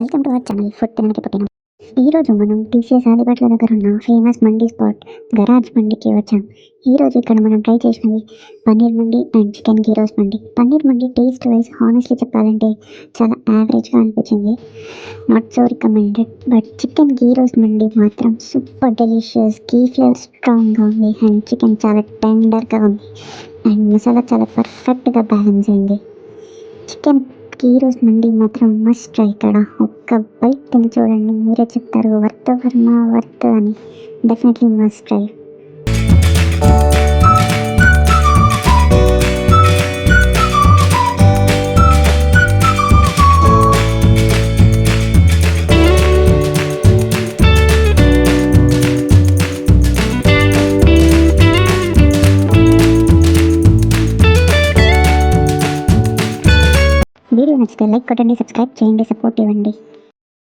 Welcome to our channel food తినడానికి పుట్టిన. ఈరోజు మనం టీసీఎస్ ఆదిపట్ల దగ్గర ఉన్న ఫేమస్ మండీ స్పాట్ గరాజ్ మండీకి వచ్చాం. ఈరోజు ఇక్కడ మనం ట్రై చేసినవి paneer mandi and chicken ghee roast mandi. Paneer mandi taste wise honestly చెప్పాలంటే చాలా యావరేజ్గా అనిపించింది, not so recommended. But chicken ghee roast mandi మాత్రం సూపర్ డెలిషియస్. గీ ఫ్లేవర్ స్ట్రాంగ్గా ఉంది అండ్ చికెన్ చాలా టెండర్గా ఉంది అండ్ మసాలా చాలా పర్ఫెక్ట్గా బ్యాలెన్స్ అయింది. చికెన్ గీ రోస్ట్ మండీ మాత్రం మస్ట్ ట్రై. ఇక్కడ ఒక్క బైట్ తిని చూడండి, మీరే చెప్తారు వర్త్ వర్మ వర్త్ అని. Definitely must try. వీడియో నచ్చితే లైక్ కొట్టండి, సబ్స్క్రైబ్ చేయండి, సపోర్ట్ ఇవ్వండి.